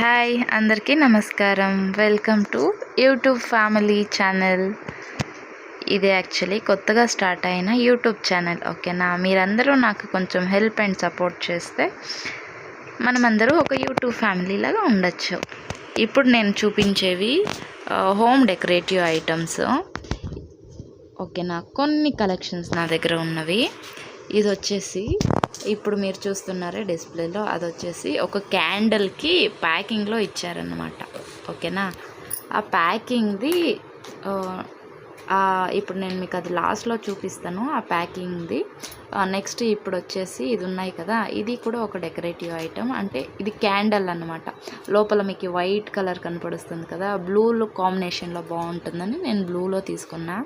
Hi అందరికీ నమస్కారం. Welcome to YouTube family channel. ఇది యాక్చువల్లీ కొత్తగా స్టార్ట్ అయిన యూట్యూబ్ ఛానల్. ఓకేనా, మీరందరూ నాకు కొంచెం హెల్ప్ అండ్ సపోర్ట్ చేస్తే మనమందరూ ఒక యూట్యూబ్ ఫ్యామిలీ లాగా ఉండొచ్చు. ఇప్పుడు నేను చూపించేవి హోమ్ డెకరేటివ్ ఐటమ్స్. ఓకేనా, కొన్ని కలెక్షన్స్ నా దగ్గర ఉన్నవి. ఇది వచ్చేసి ఇప్పుడు మీరు చూస్తున్నారే డిస్ప్లేలో, అది వచ్చేసి ఒక క్యాండిల్కి ప్యాకింగ్లో ఇచ్చారన్నమాట. ఓకేనా, ఆ ప్యాకింగ్ది ఇప్పుడు నేను మీకు అది లాస్ట్లో చూపిస్తాను ఆ ప్యాకింగ్ది. నెక్స్ట్ ఇప్పుడు వచ్చేసి ఇది ఉన్నాయి కదా, ఇది కూడా ఒక డెకరేటివ్ ఐటమ్. అంటే ఇది క్యాండిల్ అన్నమాట. లోపల మీకు వైట్ కలర్ కనపడుస్తుంది కదా, బ్లూలో కాంబినేషన్లో బాగుంటుందని నేను బ్లూలో తీసుకున్నా.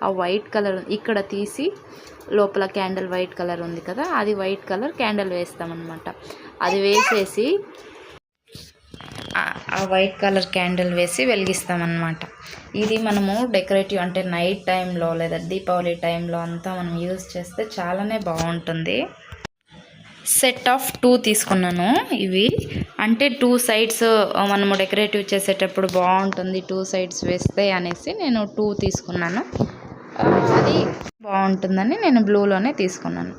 ఆ వైట్ కలర్ ఇక్కడ తీసి లోపల క్యాండిల్ వైట్ కలర్ ఉంది కదా, అది వైట్ కలర్ క్యాండిల్ వేస్తామన్నమాట. అది వేసేసి ఆ వైట్ కలర్ క్యాండిల్ వేసి వెలిగిస్తామన్నమాట. ఇది మనము డెకరేటివ్ అంటే నైట్ టైంలో లేదా దీపావళి టైంలో అంతా మనం యూజ్ చేస్తే చాలానే బాగుంటుంది. సెట్ ఆఫ్ 2 తీసుకున్నాను. ఇవి అంటే 2 సైడ్స్ మనము డెకరేటివ్ చేసేటప్పుడు బాగుంటుంది 2 సైడ్స్ వేస్తే అనేసి నేను 2 తీసుకున్నాను. అది బాగుంటుందని నేను బ్లూలోనే తీసుకున్నాను.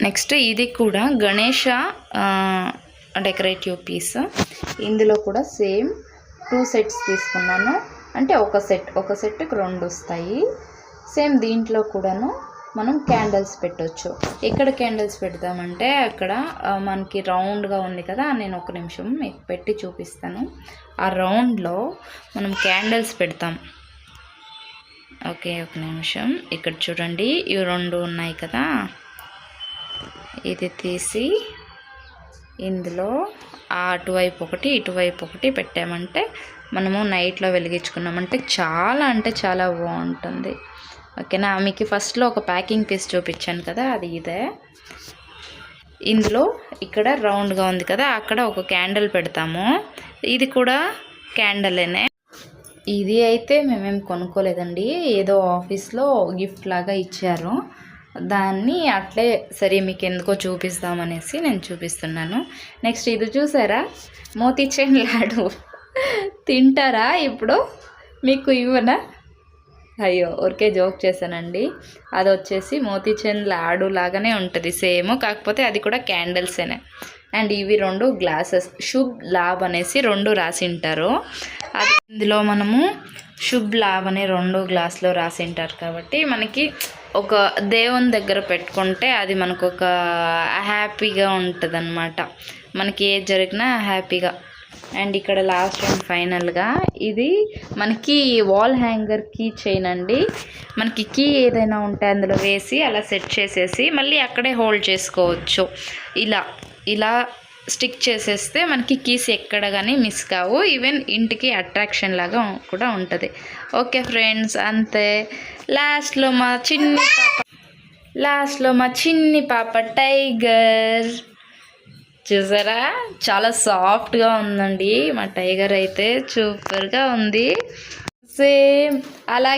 నెక్స్ట్ ఇది కూడా గణేష డెకరేటివ్ పీస్. ఇందులో కూడా సేమ్ 2 సెట్స్ తీసుకున్నాను. అంటే ఒక సెట్కి 2 వస్తాయి. సేమ్ దీంట్లో కూడాను మనం క్యాండిల్స్ పెట్టవచ్చు. ఎక్కడ క్యాండిల్స్ పెడతామంటే అక్కడ మనకి రౌండ్గా ఉంది కదా, నేను ఒక నిమిషం మీకు పెట్టి చూపిస్తాను. ఆ రౌండ్లో మనం క్యాండిల్స్ పెడతాం. ఓకే, ఒక నిమిషం. ఇక్కడ చూడండి, ఇవి 2 ఉన్నాయి కదా, ఇది తీసి ఇందులో అటువైపు ఒకటి ఇటువైపు ఒకటి పెట్టామంటే మనము నైట్లో వెలిగించుకున్నామంటే చాలా అంటే చాలా బాగుంటుంది. ఓకేనా, మీకు ఫస్ట్లో ఒక ప్యాకింగ్ పీస్ చూపించాను కదా, అది ఇదే. ఇందులో ఇక్కడ రౌండ్గా ఉంది కదా, అక్కడ ఒక క్యాండిల్ పెడతాము. ఇది కూడా క్యాండిలేనే. ఇది అయితే మేమేం కొనుక్కోలేదండి, ఏదో ఆఫీస్లో గిఫ్ట్ లాగా ఇచ్చారు. దాన్ని అట్లే సరే మీకు ఎందుకో చూపిస్తామనేసి నేను చూపిస్తున్నాను. నెక్స్ట్ ఇది చూసారా, మోతీచూర్ లాడు. తింటారా ఇప్పుడు? మీకు ఇవ్వనా? అయ్యో, ఊరికే జోక్ చేశానండి. అది వచ్చేసి మోతీచూర్ లాడు లాగానే ఉంటుంది సేమ్, కాకపోతే అది కూడా క్యాండిల్సేనే. అండ్ ఇవి 2 గ్లాసెస్, శుభ్ లాభ్ అనేసి 2 రాసింటారు. అది ఇందులో మనము శుభ్ లాభ్ అనే 2 గ్లాసులో రాసింటారు కాబట్టి మనకి ఒక దేవుని దగ్గర పెట్టుకుంటే అది మనకు ఒక హ్యాపీగా ఉంటుంది అన్నమాట. మనకి ఏది జరిగినా హ్యాపీగా. అండ్ ఇక్కడ లాస్ట్ అండ్ ఫైనల్గా ఇది మనకి వాల్ హ్యాంగర్ కీ చైన్ అండి. మనకి కీ ఏదైనా ఉంటే అందులో వేసి అలా సెట్ చేసేసి మళ్ళీ అక్కడే హోల్డ్ చేసుకోవచ్చు. ఇలా స్టిక్ చేసేస్తే మనకి కీస్ ఎక్కడ కానీ మిస్ కావు. ఈవెన్ ఇంటికి అట్రాక్షన్ లాగా కూడా ఉంటుంది. ఓకే ఫ్రెండ్స్, అంతే. లాస్ట్లో మా చిన్ని పాప టైగర్ చూసారా, చాలా సాఫ్ట్గా ఉందండి. మా టైగర్ అయితే సూపర్గా ఉంది. సేమ్ అలాగే